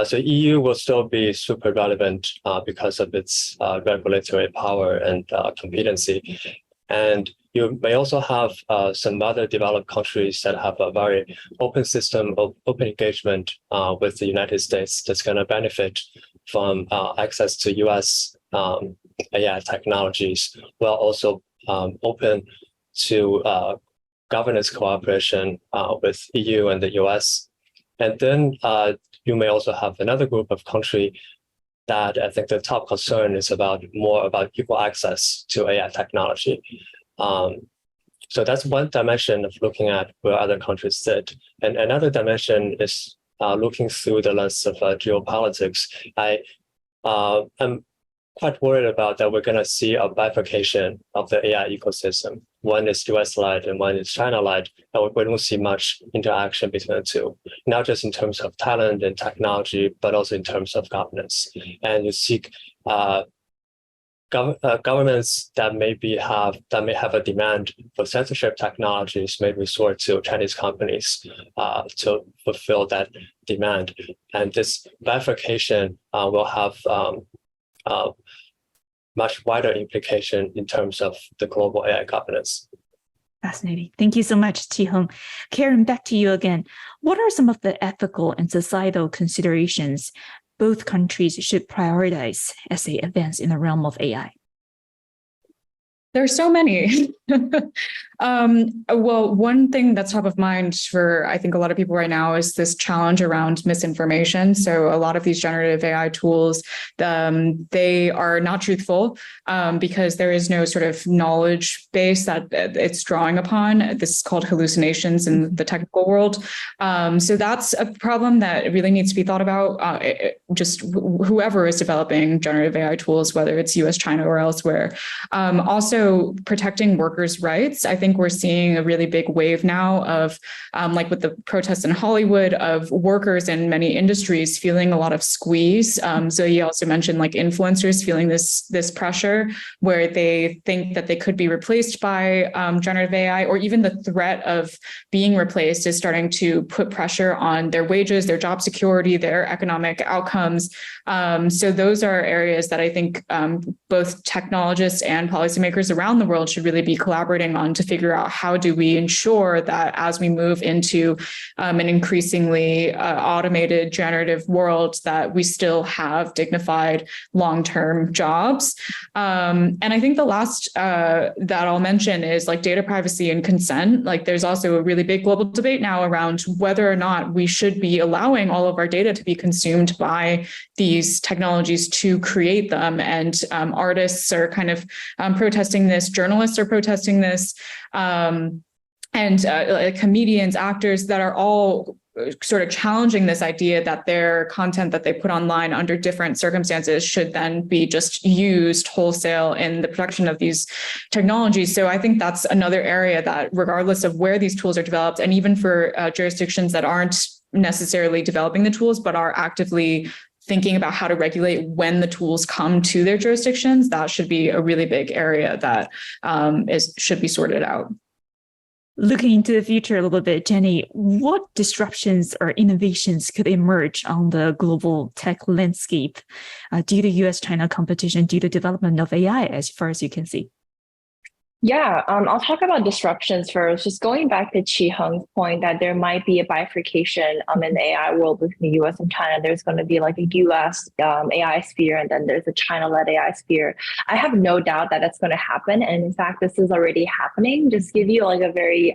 So EU will still be super relevant because of its regulatory power and competency. And you may also have some other developed countries that have a very open system of open engagement with the United States that's going to benefit from access to US AI technologies, while also open to governance cooperation with EU and the US. And then you may also have another group of countries that I think the top concern is more about equal access to AI technology. So that's one dimension of looking at where other countries sit. And another dimension is looking through the lens of geopolitics. I'm quite worried about that we're going to see a bifurcation of the AI ecosystem. One is US-led and one is China-led, and we don't see much interaction between the two, not just in terms of talent and technology, but also in terms of governance. And you seek governments that may have a demand for censorship technologies may resort to Chinese companies to fulfill that demand. And this bifurcation will have much wider implication in terms of the global AI governance. Fascinating. Thank you so much, Qiheng. Karen, back to you again. What are some of the ethical and societal considerations both countries should prioritize as they advance in the realm of AI? There's so many. Well, one thing that's top of mind for, I think, a lot of people right now is this challenge around misinformation. So a lot of these generative AI tools, they are not truthful because there is no sort of knowledge base that it's drawing upon. This is called hallucinations in the technical world. So that's a problem that really needs to be thought about. Just whoever is developing generative AI tools, whether it's US, China, or elsewhere. Also, protecting workers' rights. I think we're seeing a really big wave now of, like with the protests in Hollywood, of workers in many industries feeling a lot of squeeze. So you also mentioned like influencers feeling this pressure where they think that they could be replaced by generative AI, or even the threat of being replaced is starting to put pressure on their wages, their job security, their economic outcomes. So those are areas that I think both technologists and policymakers leaders around the world should really be collaborating on to figure out how do we ensure that as we move into an increasingly automated generative world, that we still have dignified long-term jobs. And I think the last that I'll mention is like data privacy and consent. Like there's also a really big global debate now around whether or not we should be allowing all of our data to be consumed by these technologies to create them. And artists are kind of protesting this, journalists are protesting this, and comedians, actors that are all sort of challenging this idea that their content that they put online under different circumstances should then be just used wholesale in the production of these technologies. So I think that's another area that, regardless of where these tools are developed, and even for jurisdictions that aren't necessarily developing the tools, but are actively thinking about how to regulate when the tools come to their jurisdictions, that should be a really big area that should be sorted out. Looking into the future a little bit, Jenny, what disruptions or innovations could emerge on the global tech landscape due to US-China competition, due to development of AI, as far as you can see? Yeah, I'll talk about disruptions first. Just going back to Qiheng's point that there might be a bifurcation in the AI world between the US and China. There's going to be like a US AI sphere, and then there's a China-led AI sphere. I have no doubt that that's going to happen. And in fact, this is already happening. Just give you like a very,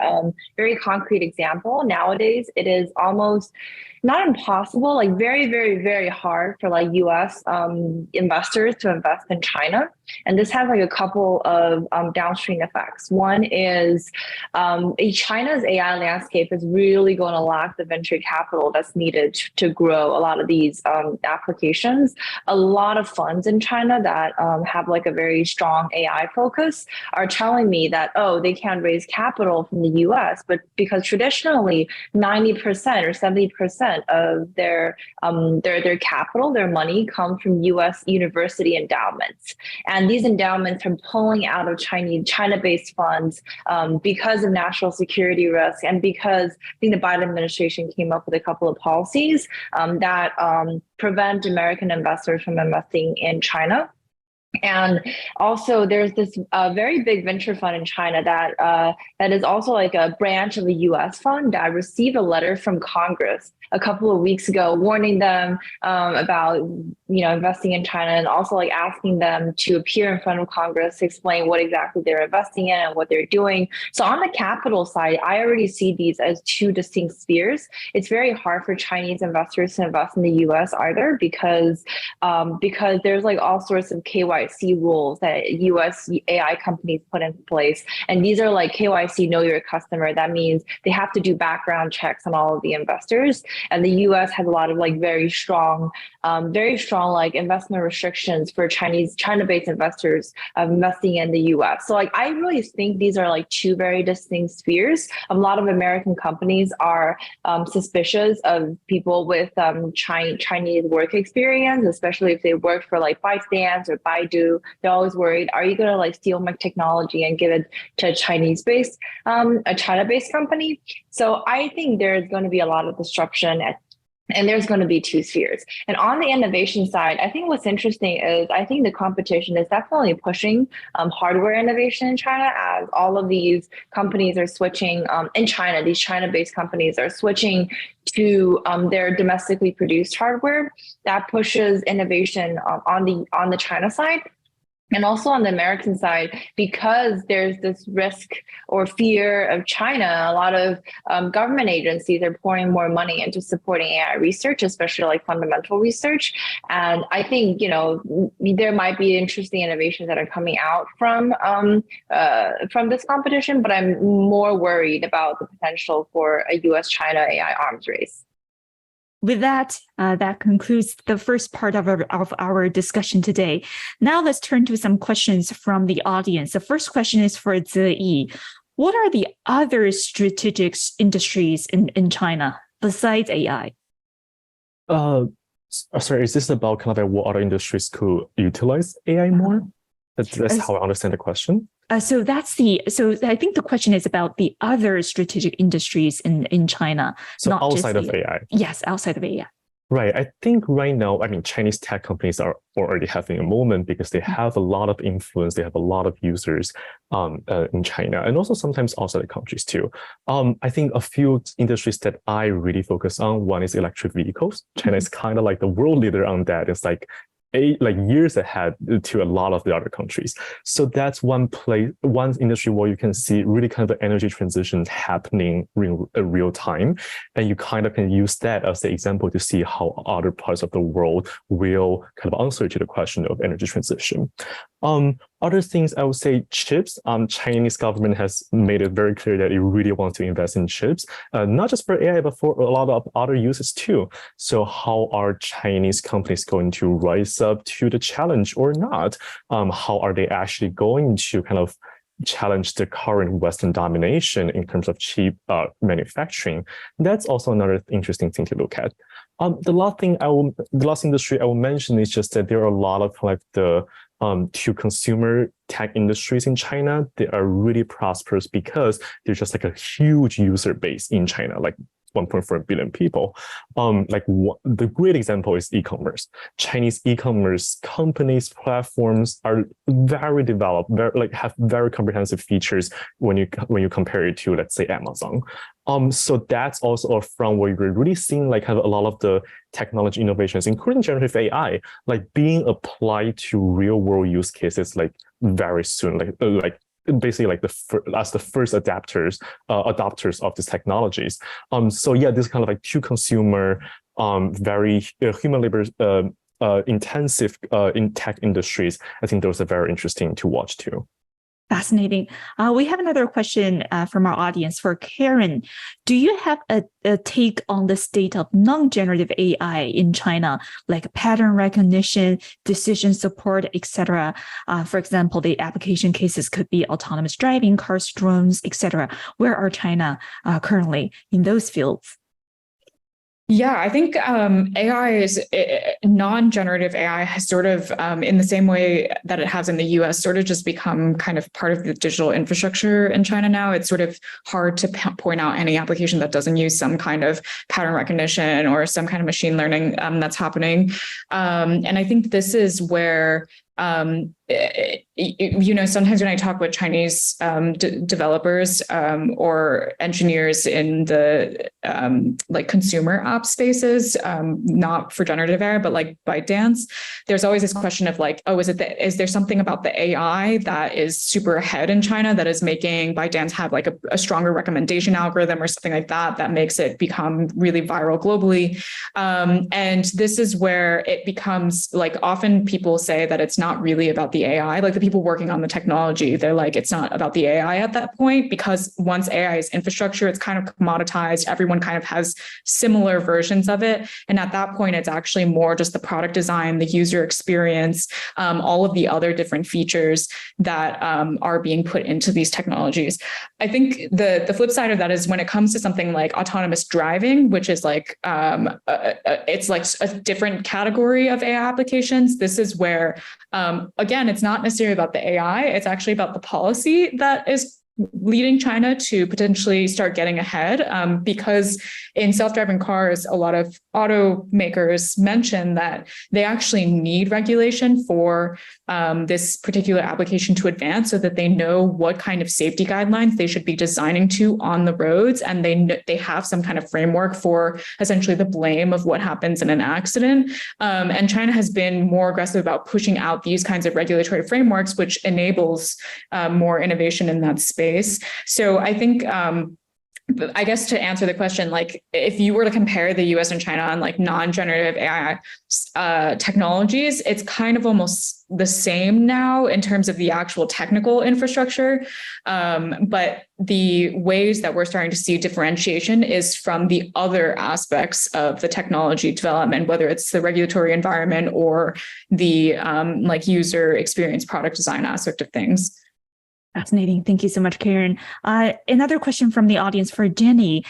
very concrete example. Nowadays, it is almost not impossible, like very, very, very hard for like US investors to invest in China. And this has like a couple of downstream effects. One is China's AI landscape is really going to lack the venture capital that's needed to grow a lot of these applications. A lot of funds in China that have like a very strong AI focus are telling me that, oh, they can't raise capital from the US, but because traditionally 90% or 70% of their capital, their money comes from US university endowments. And these endowments are pulling out of China-based funds because of national security risk, and because I think the Biden administration came up with a couple of policies that prevent American investors from investing in China. And also there's this very big venture fund in China that is also like a branch of a US fund that received a letter from Congress a couple of weeks ago warning them about investing in China, and also like asking them to appear in front of Congress to explain what exactly they're investing in and what they're doing. So on the capital side, I already see these as two distinct spheres. It's very hard for Chinese investors to invest in the US either, because there's like all sorts of KYC rules that US AI companies put in place. And these are like KYC, know your customer. That means they have to do background checks on all of the investors. And the US has a lot of like very strong like investment restrictions for China-based investors investing in the US. So like I really think these are like two very distinct spheres. A lot of American companies are suspicious of people with Chinese work experience, especially if they work for like ByteDance or Baidu. They're always worried, are you going to like steal my technology and give it to a China-based company? So I think there's going to be a lot of disruption and there's going to be two spheres. And on the innovation side, I think what's interesting is I think the competition is definitely pushing hardware innovation in China, as all of these companies are switching in China. These China-based companies are switching to their domestically produced hardware. That pushes innovation on the China side. And also on the American side, because there's this risk or fear of China, a lot of government agencies are pouring more money into supporting AI research, especially like fundamental research. And I think, there might be interesting innovations that are coming out from this competition, but I'm more worried about the potential for a US-China AI arms race. With that, that concludes the first part of our discussion today. Now let's turn to some questions from the audience. The first question is for Zeyi. What are the other strategic industries in China besides AI? Sorry, is this about kind of like what other industries could utilize AI more? That's how I understand the question. So I think the question is about the other strategic industries in China. So not outside of AI. Yes, outside of AI. Right. I think right now, I mean, Chinese tech companies are already having a moment because they have a lot of influence. They have a lot of users in China and also sometimes outside the countries too. I think a few industries that I really focus on, one is electric vehicles. China is kind of like the world leader on that. It's like years ahead to a lot of the other countries. So that's one industry where you can see really kind of the energy transition happening in real time. And you kind of can use that as the example to see how other parts of the world will kind of answer to the question of energy transition. Other things, I would say chips. Chinese government has made it very clear that it really wants to invest in chips, not just for AI, but for a lot of other uses too. So how are Chinese companies going to rise up to the challenge or not? How are they actually going to kind of challenge the current Western domination in terms of chip manufacturing? That's also another interesting thing to look at. The last industry I will mention is just that there are a lot of like the to consumer tech industries in China. They are really prosperous because they're just like a huge user base in China, like 1.4 billion people. The great example is e-commerce. Chinese e-commerce companies, platforms are very developed, have very comprehensive features when you compare it to, let's say, Amazon. So that's also a front where you're really seeing like kind of a lot of the technology innovations, including generative AI, like being applied to real world use cases like very soon, basically like as the first adopters of these technologies. So yeah, this kind of like to consumer, very human labor intensive in tech industries. I think those are very interesting to watch too. Fascinating. We have another question from our audience for Karen. Do you have a take on the state of non-generative AI in China, like pattern recognition, decision support, etc.? For example, the application cases could be autonomous driving, cars, drones, etc. Where are China currently in those fields? Yeah, I think AI is non-generative AI has sort of, in the same way that it has in the US, sort of just become kind of part of the digital infrastructure in China now. It's sort of hard to point out any application that doesn't use some kind of pattern recognition or some kind of machine learning that's happening. And I think this is where sometimes when I talk with Chinese developers or engineers in the like consumer app spaces, not for generative AI, but like ByteDance, there's always this question of like, oh, is there something about the AI that is super ahead in China that is making ByteDance have like a stronger recommendation algorithm or something like that makes it become really viral globally? And this is where it becomes like, often people say that it's not really about the AI, like the people working on the technology, they're like, it's not about the AI at that point, because once AI is infrastructure, it's kind of commoditized. Everyone kind of has similar versions of it. And at that point, it's actually more just the product design, the user experience, all of the other different features that are being put into these technologies. I think the flip side of that is when it comes to something like autonomous driving, which is like, it's like a different category of AI applications. This is where, again, it's not necessarily about the AI, it's actually about the policy that is leading China to potentially start getting ahead, because in self-driving cars, a lot of automakers mention that they actually need regulation for this particular application to advance, so that they know what kind of safety guidelines they should be designing to on the roads, and they have some kind of framework for essentially the blame of what happens in an accident. And China has been more aggressive about pushing out these kinds of regulatory frameworks, which enables more innovation in that space. So I think, I guess to answer the question, like if you were to compare the US and China on like non-generative AI technologies, it's kind of almost the same now in terms of the actual technical infrastructure. But the ways that we're starting to see differentiation is from the other aspects of the technology development, whether it's the regulatory environment or the like user experience, product design aspect of things. Fascinating. Thank you so much, Karen. Another question from the audience for Jenny.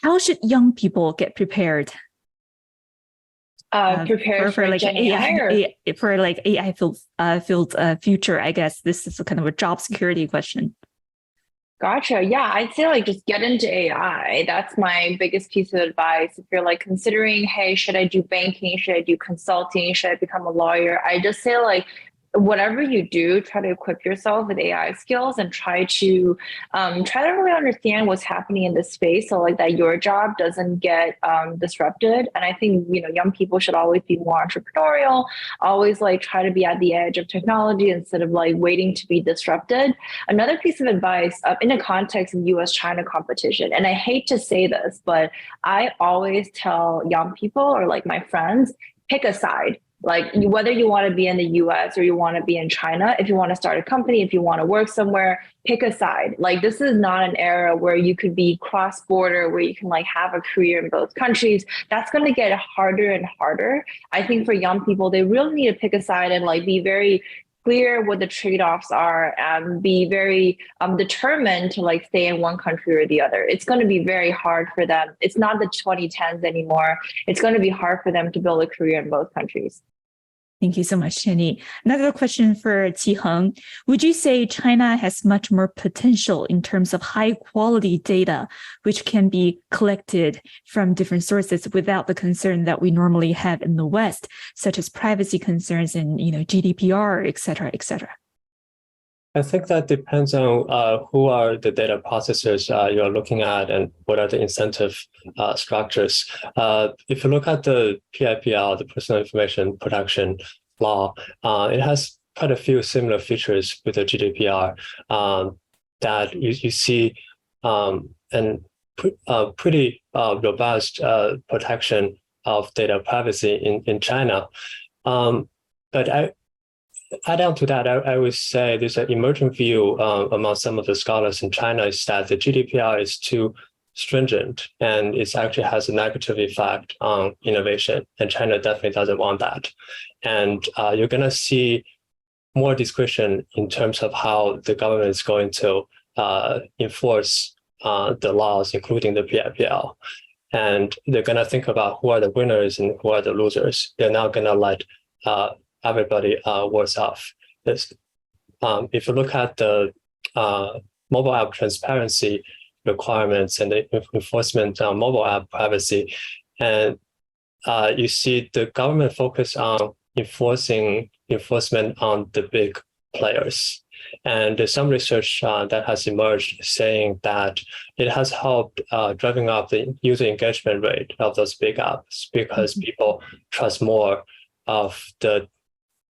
How should young people get prepared? Prepared for like AI for like AI field future, I guess this is kind of a job security question. Gotcha. Yeah, I'd say like just get into AI. That's my biggest piece of advice. If you're like considering, hey, should I do banking? Should I do consulting? Should I become a lawyer? I just say like whatever you do, try to equip yourself with AI skills and try to really understand what's happening in this space, so like that your job doesn't get disrupted. And I think young people should always be more entrepreneurial, always like try to be at the edge of technology instead of like waiting to be disrupted. Another piece of advice in the context of US-China competition, and I hate to say this, but I always tell young people or like my friends, pick a side. Like whether you want to be in the US or you want to be in China, if you want to start a company, if you want to work somewhere, pick a side. Like this is not an era where you could be cross-border, where you can like have a career in both countries. That's going to get harder and harder. I think for young people, they really need to pick a side and like be very clear what the trade-offs are and be very determined to like stay in one country or the other. It's going to be very hard for them. It's not the 2010s anymore. It's going to be hard for them to build a career in both countries. Thank you so much, Jenny. Another question for Qiheng. Would you say China has much more potential in terms of high quality data, which can be collected from different sources without the concern that we normally have in the West, such as privacy concerns and GDPR, et cetera, et cetera? I think that depends on who are the data processors you're looking at and what are the incentive structures. If you look at the PIPL, the Personal Information Protection Law, it has quite a few similar features with the GDPR that you see and pretty robust protection of data privacy in China. But add on to that, I would say there's an emerging view among some of the scholars in China is that the GDPR is too stringent and it actually has a negative effect on innovation. And China definitely doesn't want that. And you're going to see more discretion in terms of how the government is going to enforce the laws, including the PIPL. And they're going to think about who are the winners and who are the losers. They're not going to let everybody worse off. If you look at the mobile app transparency requirements and the enforcement on mobile app privacy, and you see the government focus on enforcement on the big players. And there's some research that has emerged saying that it has helped driving up the user engagement rate of those big apps because people trust more of the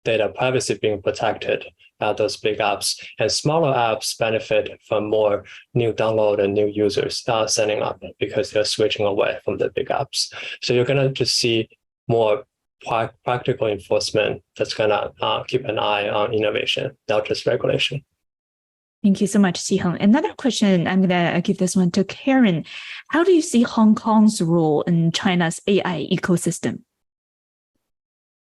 data privacy being protected at those big apps, and smaller apps benefit from more new download and new users signing up because they're switching away from the big apps. So you're going to just see more practical enforcement that's going to keep an eye on innovation, not just regulation. Thank you so much, Qiheng. Another question, I'm going to give this one to Karen. How do you see Hong Kong's role in China's AI ecosystem?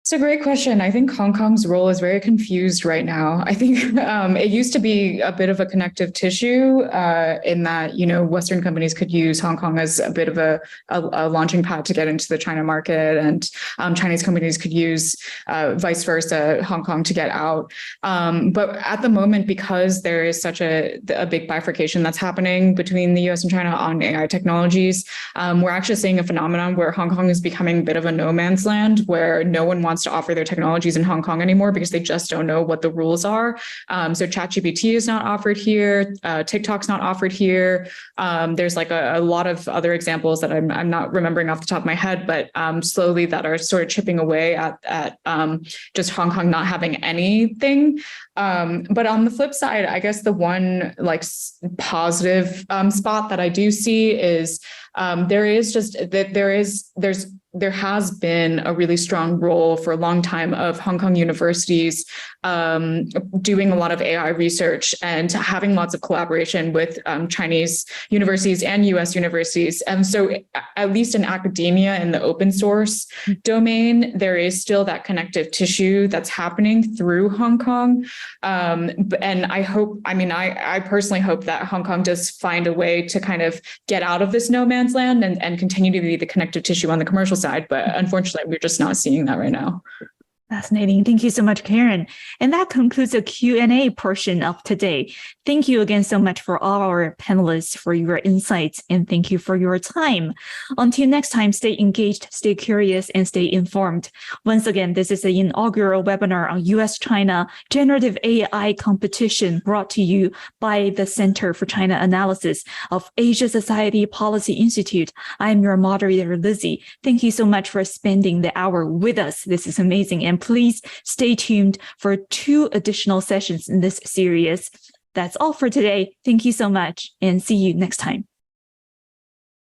It's a great question. I think Hong Kong's role is very confused right now. I think it used to be a bit of a connective tissue in that, Western companies could use Hong Kong as a bit of a launching pad to get into the China market, and Chinese companies could use vice versa, Hong Kong to get out. But at the moment, because there is such a big bifurcation that's happening between the US and China on AI technologies, we're actually seeing a phenomenon where Hong Kong is becoming a bit of a no man's land where no one wants to offer their technologies in Hong Kong anymore because they just don't know what the rules are. So ChatGPT is not offered here. TikTok's not offered here. There's like a lot of other examples that I'm not remembering off the top of my head, but slowly that are sort of chipping away at just Hong Kong not having anything. But on the flip side, I guess the one like positive spot that I do see is there has been a really strong role for a long time of Hong Kong universities doing a lot of AI research and having lots of collaboration with Chinese universities and US universities. And so at least in academia in the open source domain, there is still that connective tissue that's happening through Hong Kong. And I personally hope that Hong Kong does find a way to kind of get out of this no man's land and continue to be the connective tissue on the commercial side. But unfortunately, we're just not seeing that right now. Fascinating. Thank you so much, Karen. And that concludes the Q&A portion of today. Thank you again so much for all our panelists for your insights, and thank you for your time. Until next time, stay engaged, stay curious, and stay informed. Once again, this is the inaugural webinar on US-China Generative AI Competition brought to you by the Center for China Analysis of Asia Society Policy Institute. I'm your moderator, Lizzi. Thank you so much for spending the hour with us. This is amazing. And please stay tuned for 2 additional sessions in this series. That's all for today. Thank you so much, and see you next time.